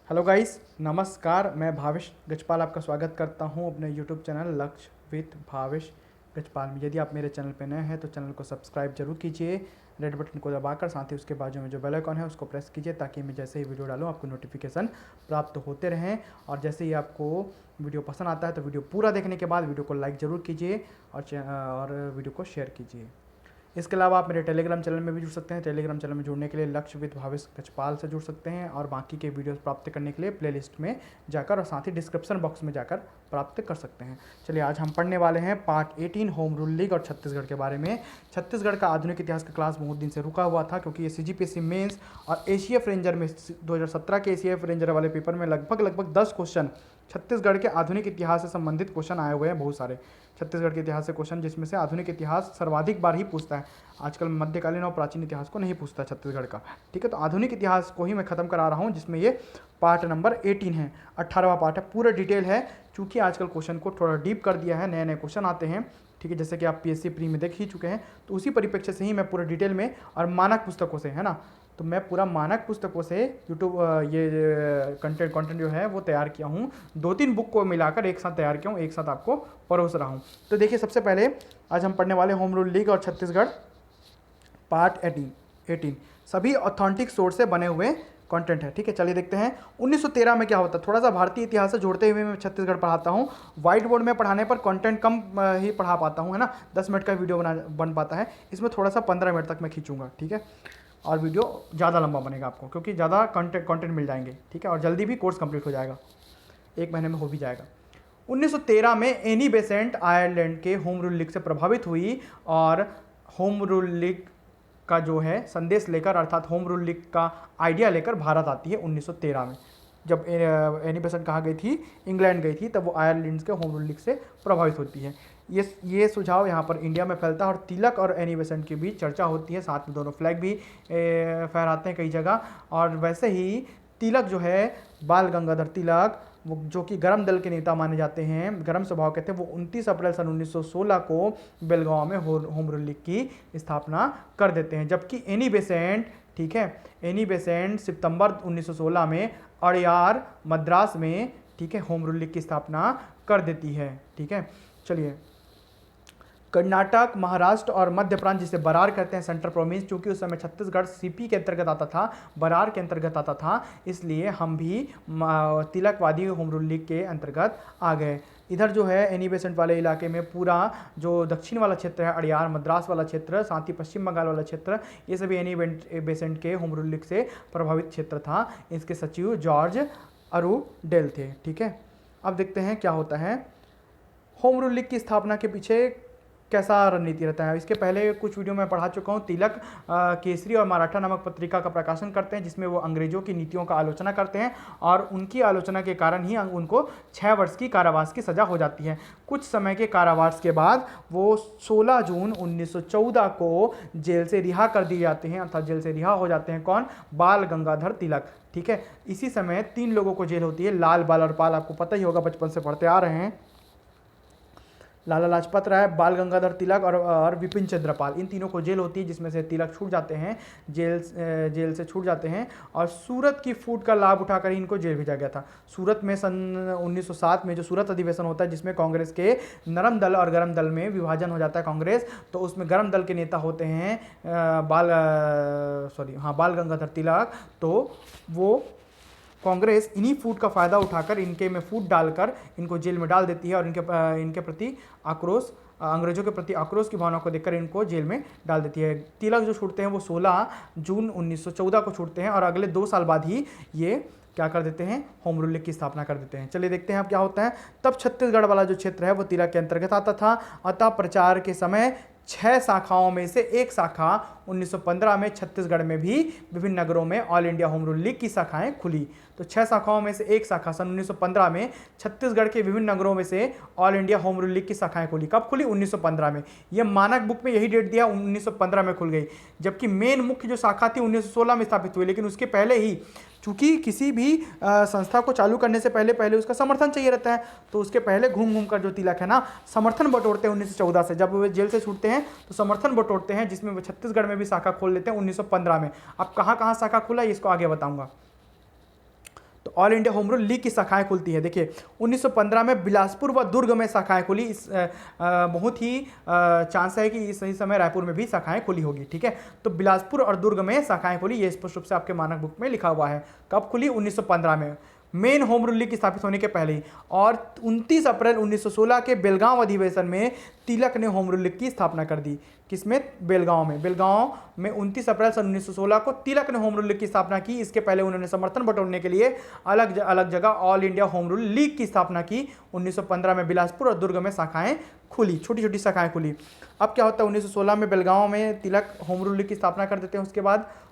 Hello guys, नमस्कार। मैं भावेश गजपाल आपका स्वागत करता हूं अपने यूट्यूब चैनल लक्ष्य विद भावेश गजपाल में। यदि आप मेरे चैनल पर नए हैं तो चैनल को सब्सक्राइब जरूर कीजिए, रेड बटन को दबाकर, साथ ही उसके बाजू में जो बेल आइकन है उसको प्रेस कीजिए ताकि मैं जैसे ही वीडियो डालूं आपको नोटिफिकेशन प्राप्त होते रहें। और जैसे ही आपको वीडियो पसंद आता है तो वीडियो पूरा देखने के बाद वीडियो को लाइक ज़रूर कीजिए और वीडियो को शेयर कीजिए। इसके अलावा आप मेरे टेलीग्राम चैनल में भी जुड़ सकते हैं। टेलीग्राम चैनल में जुड़ने के लिए लक्ष्य विद भावेश गजपाल से जुड़ सकते हैं और बाकी के वीडियोस प्राप्त करने के लिए प्लेलिस्ट में जाकर और साथ ही डिस्क्रिप्शन बॉक्स में जाकर प्राप्त कर सकते हैं। चलिए, आज हम पढ़ने वाले हैं पार्ट 18 होम रूल लीग और छत्तीसगढ़ के बारे में। छत्तीसगढ़ का आधुनिक इतिहास का क्लास बहुत दिन से रुका हुआ था क्योंकि ये CGPSC मेंस और एसीएफ रेंजर में 2017 के एसीएफ रेंजर वाले पेपर में लगभग 10 क्वेश्चन छत्तीसगढ़ के आधुनिक इतिहास से संबंधित क्वेश्चन आए हुए हैं। बहुत सारे छत्तीसगढ़ के इतिहास से क्वेश्चन, जिसमें से आधुनिक इतिहास सर्वाधिक बार ही पूछता है। आजकल मध्यकालीन और प्राचीन इतिहास को नहीं पूछता छत्तीसगढ़ का। ठीक है, तो आधुनिक इतिहास को ही मैं खत्म करा रहा हूँ, जिसमें ये पार्ट नंबर 18 है, 18वां पार्ट है। पूरा डिटेल है क्योंकि आजकल क्वेश्चन को थोड़ा डीप कर दिया है, नए नए क्वेश्चन आते हैं। ठीक है, जैसे कि आप PSC प्री में देख ही चुके हैं, तो उसी परिप्रेक्ष्य से ही मैं पूरा डिटेल में और मानक पुस्तकों से, है ना, तो मैं पूरा मानक पुस्तकों से यूट्यूब ये कंटेंट जो है वो तैयार किया हूँ। 2-3 बुक को मिलाकर एक साथ तैयार किया हूँ, एक साथ आपको परोस रहा हूँ। तो देखिए, सबसे पहले आज हम पढ़ने वाले होम रूल लीग और छत्तीसगढ़ पार्ट 18। सभी ऑथेंटिक सोर्स से बने हुए कंटेंट है। ठीक है, चलिए देखते हैं 1913 में क्या होता है। थोड़ा सा भारतीय इतिहास से जोड़ते हुए मैं छत्तीसगढ़ पढ़ाता हूँ। व्हाइट बोर्ड में पढ़ाने पर कंटेंट कम ही पढ़ा पाता हूँ, है ना, 10 मिनट का वीडियो बन पाता है। इसमें थोड़ा सा 15 मिनट तक मैं खींचूंगा। ठीक है, और वीडियो ज़्यादा लंबा बनेगा आपको क्योंकि ज़्यादा कंटेंट मिल जाएंगे। ठीक है, और जल्दी भी कोर्स कंप्लीट हो जाएगा, 1 महीने में हो भी जाएगा। 1913 में एनी बेसेंट आयरलैंड के होम रूल लीग से प्रभावित हुई और होम रूल लीग का जो है संदेश लेकर, अर्थात होम रूल लीग का आइडिया लेकर भारत आती है 1913 में। जब एनी बेसेंट कहाँ गई थी, इंग्लैंड गई थी, तब वो आयरलैंड के होम रूल लीग से प्रभावित होती है। ये सुझाव यहाँ पर इंडिया में फैलता है और तिलक और एनी बेसेंट के बीच चर्चा होती है। साथ में दोनों फ्लैग भी फहराते हैं कई जगह। और वैसे ही तिलक जो है, बाल गंगाधर तिलक, वो जो कि गरम दल के नेता माने जाते हैं, गरम स्वभाव के थे, वो 29 अप्रैल सन 1916 को बेलगांव में होम रूल लीग की स्थापना कर देते हैं। जबकि एनी बेसेंट, ठीक है, एनी बेसेंट सितंबर 1916 में अड़यार मद्रास में, ठीक है, होम रूल लीग की स्थापना कर देती है। ठीक है, चलिए, कर्नाटक, महाराष्ट्र और मध्य प्रांत, जिसे बरार कहते हैं, सेंट्रल प्रोविंस, क्योंकि उस समय छत्तीसगढ़ CP के अंतर्गत आता था, बरार के अंतर्गत आता था, इसलिए हम भी तिलकवादी होम रूल लीग के अंतर्गत आ गए। इधर जो है एनी बेसेंट वाले इलाके में पूरा जो दक्षिण वाला क्षेत्र है, अड़यार मद्रास वाला क्षेत्र, साथ ही पश्चिम बंगाल वाला क्षेत्र, ये सभी एनी बेसेंट के होम रूल लीग से प्रभावित क्षेत्र था। इसके सचिव जॉर्ज अरुडेल थे। ठीक है, अब देखते हैं क्या होता है। होम रूल लीग की स्थापना के पीछे कैसा रणनीति रहता है। इसके पहले कुछ वीडियो में पढ़ा चुका हूँ। तिलक केसरी और मराठा नामक पत्रिका का प्रकाशन करते हैं, जिसमें वो अंग्रेजों की नीतियों का आलोचना करते हैं और उनकी आलोचना के कारण ही उनको 6 वर्ष की कारावास की सज़ा हो जाती है। कुछ समय के कारावास के बाद वो 16 जून 1914 को जेल से रिहा कर दिए जाते हैं, अर्थात जेल से रिहा हो जाते हैं। कौन? बाल गंगाधर तिलक। ठीक है, इसी समय 3 लोगों को जेल होती है, लाल, बाल और पाल। आपको पता ही होगा, बचपन से पढ़ते आ रहे हैं। लाला लाजपत राय, बाल गंगाधर तिलक और विपिन चंद्र पाल, इन तीनों को जेल होती है, जिसमें से तिलक छूट जाते हैं, जेल से छूट जाते हैं। और सूरत की फूट का लाभ उठाकर इनको जेल भेजा गया था। सूरत में सन 1907 में जो सूरत अधिवेशन होता है, जिसमें कांग्रेस के नरम दल और गरम दल में विभाजन हो जाता है कांग्रेस, तो उसमें गरम दल के नेता होते हैं बाल गंगाधर तिलक। तो वो कांग्रेस इन्हीं फूट का फ़ायदा उठाकर इनके में फूट डालकर इनको जेल में डाल देती है और इनके प्रति आक्रोश, अंग्रेजों के प्रति आक्रोश की भावना को देखकर इनको जेल में डाल देती है। तिलक जो छूटते हैं वो 16 जून 1914 को छूटते हैं और अगले 2 साल बाद ही ये क्या कर देते हैं, होम रूल लीग की स्थापना कर देते हैं। चलिए देखते हैं अब क्या होता है। तब छत्तीसगढ़ वाला जो क्षेत्र है वो तिलक के अंतर्गत आता था। अतः प्रचार के समय 6 शाखाओं में से एक शाखा 1915 में छत्तीसगढ़ में भी विभिन्न नगरों में all India home rule league की शाखाएं खुली। तो 6 शाखाओं में से एक शाखा सन 1915 में छत्तीसगढ़ के विभिन्न नगरों में से all India home rule league की शाखाएं खुली। कब खुली? 1915 में। यह मानक बुक में यही डेट दिया, 1915 में खुल गई। जबकि मेन मुख्य जो शाखा थी 1916 में स्थापित हुई, लेकिन उसके पहले ही, चूंकि किसी भी संस्था को चालू करने से पहले उसका समर्थन चाहिए रहता है, तो उसके पहले घूम कर जो तिलक है ना, समर्थन बटोरते हैं 1914 से। जब वे जेल से छूटते हैं तो समर्थन बटोरते हैं, जिसमें वो छत्तीसगढ़ में भी शाखा खोल लेते हैं 1915 में। अब कहाँ कहाँ शाखा खुला, इसको आगे बताऊंगा। तो all India home rule league की शाखाएं खुलती है। देखिए 1915 में बिलासपुर व दुर्ग में शाखाएं खुली। इस बहुत ही चांस है कि इस सही समय रायपुर में भी शाखाएं खुली होगी। ठीक है, तो बिलासपुर और दुर्ग में शाखाएं खुली, ये स्पष्ट रूप से आपके मानक बुक में लिखा हुआ है। कब खुली? 1915 में, मेन होम रूल लीग स्थापित होने के पहले ही। और 29 अप्रैल 1916 के बेलगांव अधिवेशन में तिलक ने होम रूल लीग की स्थापना कर दी। किसमें? बेलगांव में। बेलगांव में 29 अप्रैल सन 1916 को तिलक ने होम रूल लीग की स्थापना की। इसके पहले उन्होंने समर्थन बटोरने के लिए अलग अलग जगह all India home rule league की स्थापना की। 1915 में बिलासपुर और दुर्ग में शाखाएं खुली, छोटी छोटी शाखाएं खुली। अब क्या होता है? 1916 में बेलगांव में तिलक होम रूल लीग की स्थापना कर देते हैं।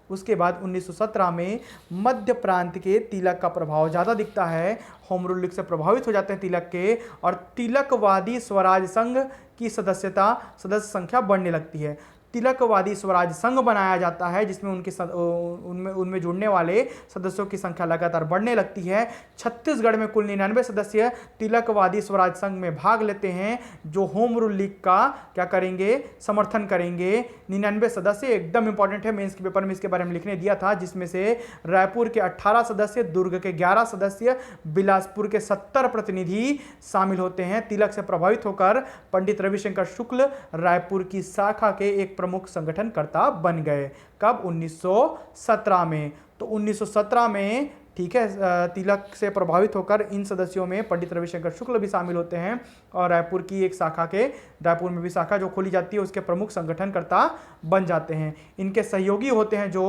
उसके बाद 1917 में मध्य प्रांत के तिलक का प्रभाव ज़्यादा दिखता है, होम रूल लीग से प्रभावित हो जाते हैं तिलक के, और तिलकवादी स्वराज संघ की सदस्य संख्या बढ़ने लगती है। तिलकवादी स्वराज संघ बनाया जाता है जिसमें उनमें जुड़ने वाले सदस्यों की संख्या लगातार बढ़ने लगती है। छत्तीसगढ़ में कुल 99 सदस्य तिलकवादी स्वराज संघ में भाग लेते हैं, जो होम रूल लीग का क्या करेंगे? समर्थन करेंगे। 99 सदस्य एकदम इंपॉर्टेंट है, मेंस के पेपर में इसके बारे में लिखने दिया था, जिसमें से रायपुर के 18 सदस्य, दुर्ग के 11 सदस्य, बिलासपुर के 70 प्रतिनिधि शामिल होते हैं। तिलक से प्रभावित होकर पंडित रविशंकर शुक्ल रायपुर की शाखा के एक प्रमुख संगठनकर्ता बन गए। कब? 1917 में। तो 1917 में, ठीक है, तिलक से प्रभावित होकर इन सदस्यों में पंडित रविशंकर शुक्ल भी शामिल होते हैं और रायपुर की एक शाखा के, रायपुर में भी शाखा जो खोली जाती है उसके प्रमुख संगठनकर्ता बन जाते हैं। इनके सहयोगी होते हैं जो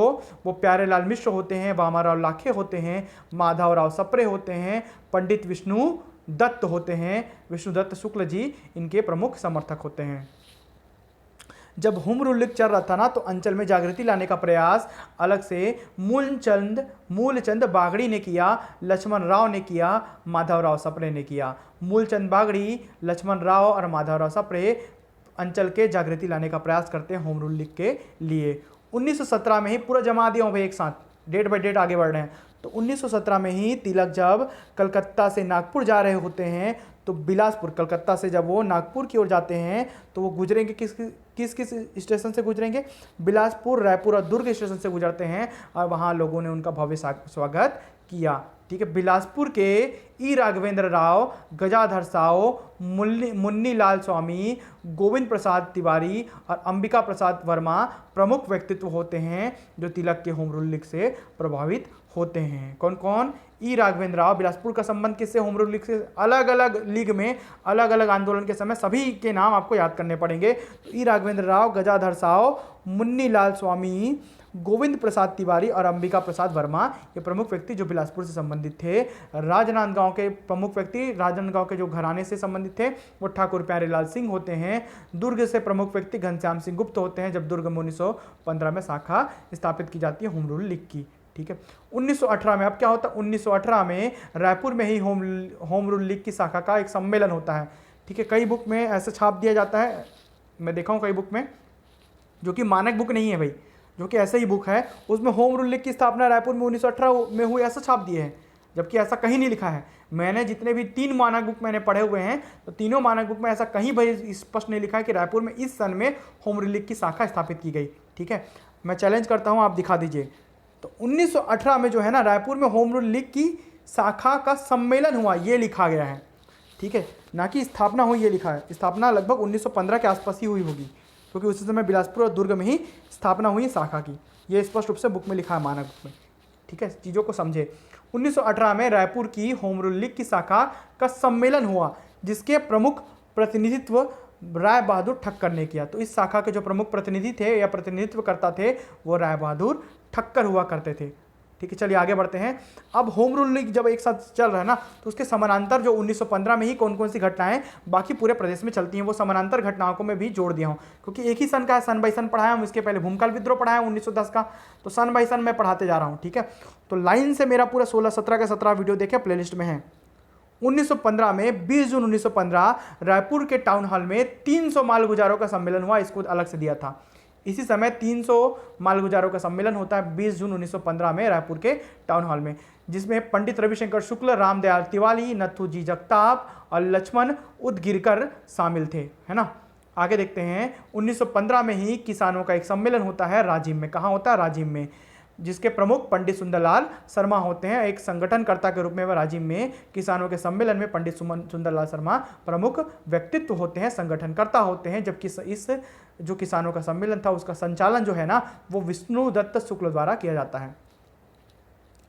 वो प्यारेलाल मिश्र होते हैं, वामाराव लाखे होते हैं, माधवराव सप्रे होते हैं, पंडित विष्णु दत्त होते हैं। विष्णु दत्त शुक्ल जी इनके प्रमुख समर्थक होते हैं। जब होम रूल लीग चल रहा था ना, तो अंचल में जागृति लाने का प्रयास अलग से मूलचंद बागड़ी ने किया, लक्ष्मण राव ने किया, माधवराव सप्रे ने किया। मूलचंद बागड़ी, लक्ष्मण राव और माधवराव सप्रे अंचल के जागृति लाने का प्रयास करते हैं होम रूल लीग के लिए। 1917 में ही पूरा जमा दिया हूँ भाई एक साथ, डेट बाय डेट आगे बढ़ रहे हैं। तो 1917 में ही तिलक जब कलकत्ता से नागपुर जा रहे होते हैं, तो बिलासपुर, कलकत्ता से जब वो नागपुर की ओर जाते हैं तो वो गुजरेंगे किस स्टेशन से गुजरेंगे? बिलासपुर, रायपुर और दुर्ग स्टेशन से गुजरते हैं और वहाँ लोगों ने उनका भव्य स्वागत किया। ठीक है, बिलासपुर के ई राघवेंद्र राव, गजाधर साव, मुन्नी लाल स्वामी, गोविंद प्रसाद तिवारी और अंबिका प्रसाद वर्मा प्रमुख व्यक्तित्व होते हैं जो तिलक के होम रूल लीग से प्रभावित होते हैं। कौन कौन? ई राघवेंद्र राव। बिलासपुर का संबंध किससे? होम रूल लीग से। अलग अलग लीग में अलग अलग आंदोलन के समय सभी के नाम आपको याद करने पड़ेंगे। तो ई राघवेंद्र राव, गजाधर साव, मुन्नी लाल स्वामी, गोविंद प्रसाद तिवारी और अंबिका प्रसाद वर्मा ये प्रमुख व्यक्ति जो बिलासपुर से संबंधित थे। राजनांदगांव के प्रमुख व्यक्ति, राजनांदगांव के जो घराने से संबंधित थे वो ठाकुर प्यारेलाल सिंह होते हैं। दुर्ग से प्रमुख व्यक्ति घनश्याम सिंह गुप्त होते हैं जब दुर्ग में 1915 में शाखा स्थापित की जाती है होम रूल लीग की। ठीक है, 1918 में अब क्या होता है? 1918 में रायपुर में ही होम रूल लीग की शाखा का एक सम्मेलन होता है। ठीक है, कई बुक में ऐसा छाप दिया जाता है, मैं देखा हूँ कई बुक में, जो कि मानक बुक नहीं है भाई, जो कि ऐसे ही बुक है, उसमें होम रूल लीग की स्थापना रायपुर में 1918 में हुई ऐसा छाप दिए हैं, जबकि ऐसा कहीं नहीं लिखा है। मैंने जितने भी 3 मानक बुक मैंने पढ़े हुए हैं, तो तीनों मानक बुक में ऐसा कहीं भाई स्पष्ट नहीं लिखा है कि रायपुर में इस सन में होम रूल लीग की शाखा स्थापित की गई। ठीक है, मैं चैलेंज करता हूँ, आप दिखा दीजिए। तो 1918 में जो है ना, रायपुर में होम रूल लीग की शाखा का सम्मेलन हुआ, ये लिखा गया है। ठीक है, ना कि स्थापना हुई ये लिखा है। स्थापना लगभग 1915 के आसपास ही हुई होगी, क्योंकि उसी समय बिलासपुर और दुर्ग में ही स्थापना हुई शाखा की, ये स्पष्ट रूप से बुक में लिखा है, मानक बुक में। ठीक है, चीज़ों को समझे। 1918 में रायपुर की होम रूल लीग की शाखा का सम्मेलन हुआ, जिसके प्रमुख प्रतिनिधित्व राय बहादुर ठक्कर ने किया। तो इस शाखा के जो प्रमुख प्रतिनिधि थे या प्रतिनिधित्व करता थे वो राय बहादुर ठक्कर हुआ करते थे। ठीक है, चलिए आगे बढ़ते हैं। अब होम रूल लीग जब एक साथ चल रहा है ना, तो उसके समानांतर जो 1915 में ही कौन कौन सी घटनाएं बाकी पूरे प्रदेश में चलती हैं, वो समानांतर घटनाओं को मैं भी जोड़ दिया हूँ, क्योंकि एक ही सन का है, सन बाई सन पढ़ाया हूँ। इसके पहले भूमकाल विद्रोह पढ़ाया 1910 का, तो सन बाई सन मैं पढ़ाते जा रहा हूँ। ठीक है, तो लाइन से मेरा पूरा 16-17 का 17 वीडियो देखे, प्लेलिस्ट में है। 1915 में 20 जून 1915 रायपुर के टाउन हॉल में 300 मालगुजारों का सम्मेलन हुआ, इसको अलग से दिया था। इसी समय 300 मालगुजारों का सम्मेलन होता है 20 जून 1915 में रायपुर के टाउन हॉल में, जिसमें पंडित रविशंकर शुक्ल, रामदयाल तिवारी, नथुजी जगताप और लक्ष्मण उदगिरकर शामिल थे, है ना। आगे देखते हैं। 1915 में ही किसानों का एक सम्मेलन होता है राजिम में। कहाँ होता है? राजिम में। जिसके प्रमुख पंडित सुंदरलाल शर्मा होते हैं। एक संगठनकर्ता के रूप में व राजिम में किसानों के सम्मेलन में पंडित सुंदरलाल शर्मा प्रमुख व्यक्तित्व होते हैं, संगठनकर्ता होते हैं, जबकि इस जो किसानों का सम्मेलन था उसका संचालन जो है ना वो विष्णु दत्त शुक्ल द्वारा किया जाता है।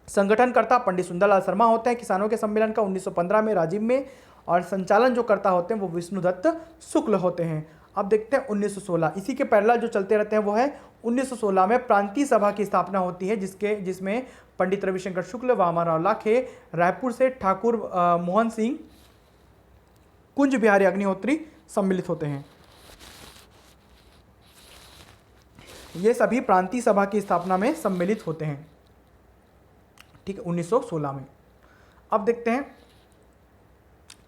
संगठनकर्ता पंडित सुंदरलाल शर्मा होते हैं किसानों के सम्मेलन का 1915 में राजिम में, और संचालन जो करता होते हैं वो विष्णु दत्त शुक्ल होते हैं। अब देखते हैं 1916, इसी के पैरेलल जो चलते रहते हैं वो है 1916 में प्रांतीय सभा की स्थापना होती है, जिसमें पंडित रविशंकर शुक्ल, वामनराव लाखे, रायपुर से ठाकुर मोहन सिंह, कुंज बिहारी अग्निहोत्री सम्मिलित होते हैं। ये सभी प्रांतीय सभा की स्थापना में सम्मिलित होते हैं, ठीक है, 1916 में। अब देखते हैं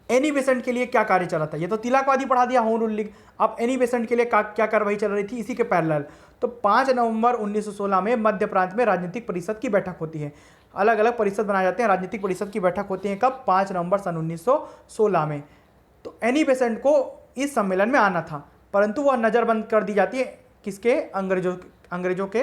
एनी बेसेंट के लिए क्या कार्य चला था। ये तो तिलकवादी पढ़ा दिया, होम रूल लीग। अब एनी बेसेंट के लिए क्या कार्रवाई चल रही थी इसी के पैरेलल। तो 5 नवंबर 1916 में मध्य प्रांत में राजनीतिक परिषद की बैठक होती है। अलग अलग परिषद बनाए जाते हैं, राजनीतिक परिषद की बैठक होती है कब? 5 नवंबर सन 1916 में। तो एनी बेसेंट को इस सम्मेलन में आना था, परंतु वह नज़रबंद कर दी जाती है, किसके? अंग्रेजों के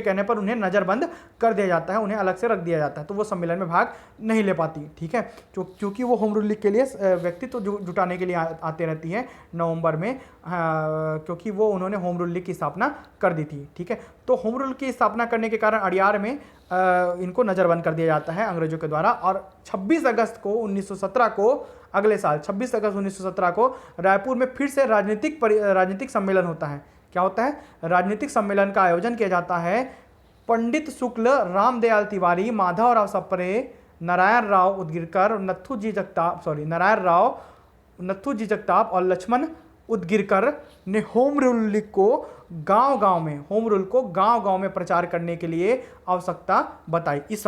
कहने पर उन्हें नज़रबंद कर दिया जाता है, उन्हें अलग से रख दिया जाता है, तो वो सम्मेलन में भाग नहीं ले पाती, ठीक है, क्योंकि वो होम रूल लीग के लिए व्यक्तित्व जुटाने के लिए आते रहती है नवंबर में, क्योंकि वो उन्होंने होम रूल लीग की स्थापना कर दी थी, ठीक है। तो होम रूल की स्थापना करने के कारण अड़ियार में इनको नज़रबंद कर दिया जाता है अंग्रेजों के द्वारा, और 26 अगस्त को 1917 को, अगले साल 26 अगस्त 1917 को रायपुर में फिर से राजनीतिक सम्मेलन होता है। क्या होता है? राजनीतिक सम्मेलन का आयोजन किया जाता है। पंडित शुक्ल, रामदयाल तिवारी, माधवराव सप्रे, नारायण राव उदगीरकर, नथुजी जगताप और लक्ष्मण उदगीरकर ने होम रूल लीग को गांव-गांव में प्रचार करने के लिए आवश्यकता बताई। इस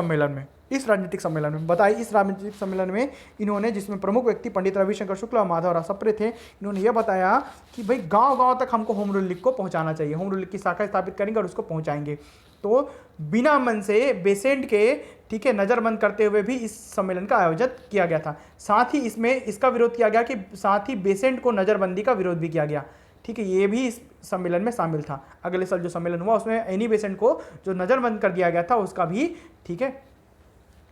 राजनीतिक सम्मेलन में इन्होंने, जिसमें प्रमुख व्यक्ति पंडित रविशंकर शुक्ल और माधवराव सप्रे थे, इन्होंने यह बताया कि भाई गांव-गांव तक हमको होम रूल लीग को पहुंचाना चाहिए, होम रूल लीग की शाखा स्थापित करेंगे और उसको पहुंचाएंगे। तो बिना मन से बेसेंट के, ठीक है, नज़रबंद करते हुए भी इस सम्मेलन का आयोजन किया गया था। साथ ही इसमें इसका विरोध किया गया कि साथ ही बेसेंट को नज़रबंदी का विरोध भी किया गया, ठीक है, ये भी इस सम्मेलन में शामिल था। अगले साल जो सम्मेलन हुआ उसमें एनी बेसेंट को जो नज़रबंद कर दिया गया था उसका भी, ठीक है,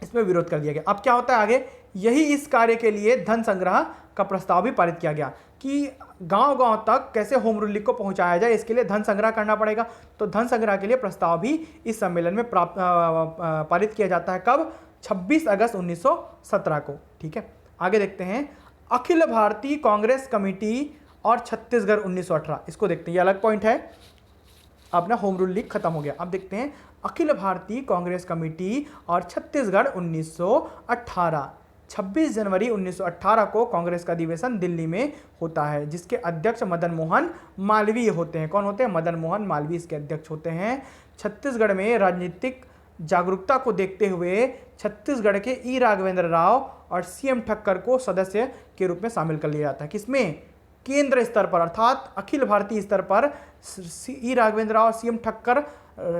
इसमें विरोध कर दिया गया। अब क्या होता है आगे? यही इस कार्य के लिए धन संग्रह का प्रस्ताव भी पारित किया गया कि गांव-गांव तक कैसे होम रूल लीग को पहुंचाया जाए, इसके लिए धन संग्रह करना पड़ेगा। तो धन संग्रह के लिए प्रस्ताव भी इस सम्मेलन में पारित किया जाता है। कब? 26 अगस्त 1917 को, ठीक है। आगे देखते हैं अखिल भारतीय कांग्रेस कमेटी और छत्तीसगढ़ 1918, इसको देखते हैं, ये अलग पॉइंट है। अब ना होम रूल लीग खत्म हो गया। अब देखते हैं अखिल भारतीय कांग्रेस कमेटी और छत्तीसगढ़ 1918। 26 जनवरी 1918 को कांग्रेस का अधिवेशन दिल्ली में होता है, जिसके अध्यक्ष मदन मोहन मालवीय होते हैं। कौन होते हैं? मदन मोहन मालवीय इसके अध्यक्ष होते हैं। छत्तीसगढ़ में राजनीतिक जागरूकता को देखते हुए छत्तीसगढ़ के ई राघवेंद्र राव और सीएम ठक्कर को सदस्य के रूप में शामिल कर लिया जाता है। किसमें? केंद्र स्तर पर, अर्थात अखिल भारतीय स्तर पर ई राघवेंद्र राव और सीएम ठक्कर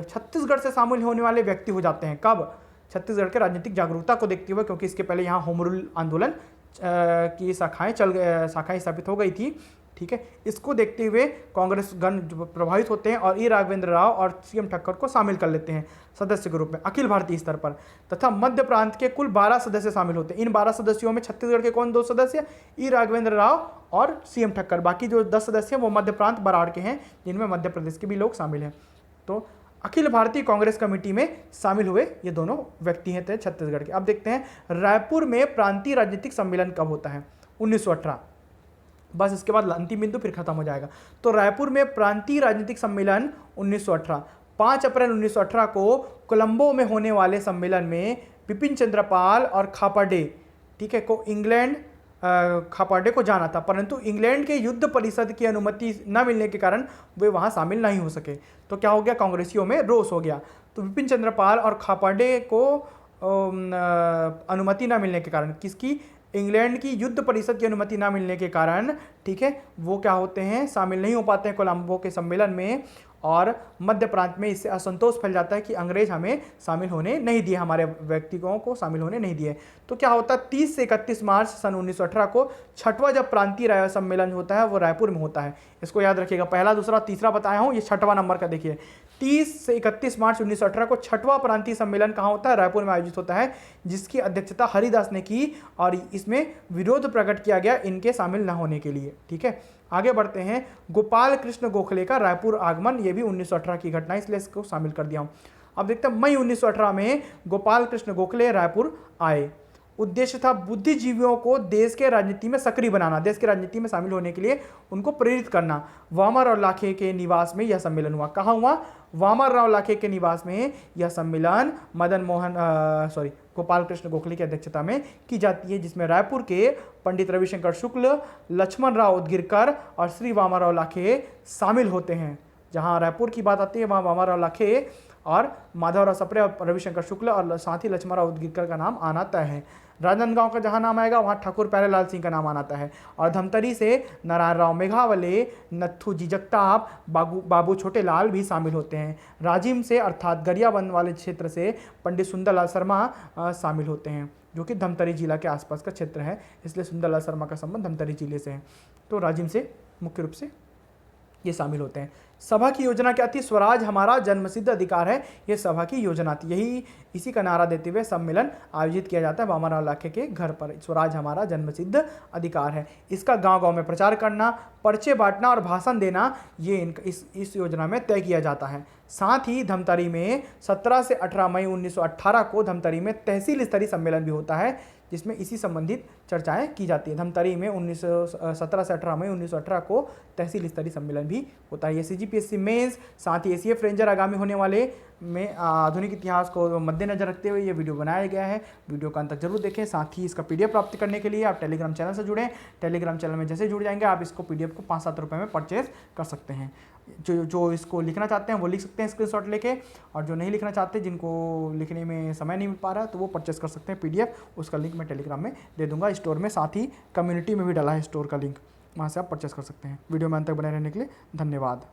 छत्तीसगढ़ से शामिल होने वाले व्यक्ति हो जाते हैं। कब? छत्तीसगढ़ के राजनीतिक जागरूकता को देखते हुए, क्योंकि इसके पहले यहाँ होम रूल आंदोलन की शाखाएं स्थापित हो गई थी, ठीक है। इसको देखते हुए कांग्रेस गण प्रभावित होते हैं और ई राघवेंद्र राव और सीएम ठक्कर को शामिल कर लेते हैं सदस्य के रूप में अखिल भारतीय स्तर पर, तथा मध्य प्रांत के कुल 12 सदस्य शामिल होते हैं। इन 12 सदस्यों में छत्तीसगढ़ के कौन 2 सदस्य? ई राघवेंद्र राव और सीएम ठक्कर। बाकी जो 10 सदस्य हैं वो मध्य प्रांत बराड़ के हैं, जिनमें मध्य प्रदेश के भी लोग शामिल हैं। तो अखिल भारतीय कांग्रेस कमेटी में शामिल हुए ये दोनों व्यक्ति हैं छत्तीसगढ़ के। अब देखते हैं रायपुर में प्रांतीय राजनीतिक सम्मेलन कब होता है? 1918। बस इसके बाद अंतिम बिंदु, फिर खत्म हो जाएगा। तो रायपुर में प्रांतीय राजनीतिक सम्मेलन 1918। 5 अप्रैल 1918 को कोलंबो में होने वाले सम्मेलन में बिपिन चंद्र पाल और खापर्डे, ठीक है, को इंग्लैंड खापर्डे को जाना था, परंतु इंग्लैंड के युद्ध परिषद की अनुमति न मिलने के कारण वे वहां शामिल नहीं हो सके। तो क्या हो गया? कांग्रेसियों में रोष हो गया। तो बिपिन चंद्र पाल और खापर्डे को अनुमति न मिलने के कारण, किसकी? इंग्लैंड की युद्ध परिषद की अनुमति न मिलने के कारण, ठीक है, वो क्या होते हैं? शामिल नहीं हो पाते हैं कोलंबो के सम्मेलन में। और मध्य प्रांत में इससे असंतोष फैल जाता है कि अंग्रेज हमें शामिल होने नहीं दिए, हमारे व्यक्तियों को शामिल होने नहीं दिए। तो क्या होता है, 30 से 31 मार्च सन 1918 को छठवां जब प्रांतीय राय सम्मेलन होता है वो रायपुर में होता है। इसको याद रखिएगा, पहला दूसरा तीसरा बताया हूँ, ये छठवां नंबर का देखिए। 30 से 31 मार्च 1918 को छठवां प्रांतीय सम्मेलन कहाँ होता है, रायपुर में आयोजित होता है, जिसकी अध्यक्षता हरिदास ने की और इसमें विरोध प्रकट किया गया इनके शामिल न होने के लिए। ठीक है, आगे बढ़ते हैं। गोपाल कृष्ण गोखले का रायपुर आगमन, ये भी 1918 की घटना, इसलिए इसको शामिल कर दिया हूं। अब देखते हैं, मई 1918 में गोपाल कृष्ण गोखले रायपुर आए। उद्देश्य था बुद्धिजीवियों को देश के राजनीति में सक्रिय बनाना, देश की राजनीति में शामिल होने के लिए उनको प्रेरित करना। वामनराव लाखे के निवास में यह सम्मेलन हुआ। कहाँ हुआ, वामनराव लाखे के निवास में यह सम्मेलन गोपाल कृष्ण गोखले की अध्यक्षता में की जाती है, जिसमें रायपुर के पंडित रविशंकर शुक्ल, लक्ष्मण राव उदगीरकर और श्री वामनराव लाखे शामिल होते हैं। जहाँ रायपुर की बात आती है वहाँ वामनराव लाखे और माधवराव सप्रे और रविशंकर शुक्ल और साथ ही लक्ष्मण राव उदगीरकर का नाम आना तय है। राजनांदगांव का जहाँ नाम आएगा वहाँ ठाकुर प्यारेलाल सिंह का नाम आना तय है। और धमतरी से नारायण राव मेघावले, नत्थू जी जगताप, बाबू छोटेलाल भी शामिल होते हैं। राजिम से अर्थात गरियाबंद वाले क्षेत्र से पंडित सुंदरलाल शर्मा शामिल होते हैं, जो कि धमतरी जिला के आसपास का क्षेत्र है, इसलिए सुंदरलाल शर्मा का संबंध धमतरी जिले से है। तो राजिम से मुख्य रूप से ये शामिल होते हैं। सभा की योजना क्या थी, स्वराज हमारा जन्मसिद्ध अधिकार है, ये सभा की योजना थी। यही इसी का नारा देते हुए सम्मेलन आयोजित किया जाता है वामनराव लाखे के घर पर। स्वराज हमारा जन्मसिद्ध अधिकार है, इसका गांव-गांव में प्रचार करना, पर्चे बांटना और भाषण देना, ये इस योजना में तय किया जाता है। साथ ही धमतरी में 17 से 18 मई 1918 को धमतरी में तहसील स्तरीय सम्मेलन भी होता है, जिसमें इसी संबंधित चर्चाएं की जाती है। धमतरी में 17 से 18 मई 1918 को तहसील स्तरीय सम्मेलन भी होता है। ये CGPSC मेंस, साथ ही ACF रेंजर आगामी होने वाले में आधुनिक इतिहास को मद्देनजर रखते हुए ये वीडियो बनाया गया है। वीडियो का अंत तक जरूर देखें। साथ ही इसका PDF प्राप्त करने के लिए आप टेलीग्राम चैनल से जुड़ें। टेलीग्राम चैनल में जैसे जुड़ जाएंगे आप इसको PDF को 5-7 रुपये में परचेज कर सकते हैं। जो इसको लिखना चाहते हैं वो लिख सकते हैं स्क्रीनशॉट लेके, और जो नहीं लिखना चाहते, जिनको लिखने में समय नहीं मिल पा रहा है, तो वो परचेस कर सकते हैं PDF। उसका लिंक मैं टेलीग्राम में दे दूंगा स्टोर में, साथ ही कम्युनिटी में भी डाला है स्टोर का लिंक, वहाँ से आप परचेस कर सकते हैं। वीडियो में अंत तक बने रहने के लिए धन्यवाद।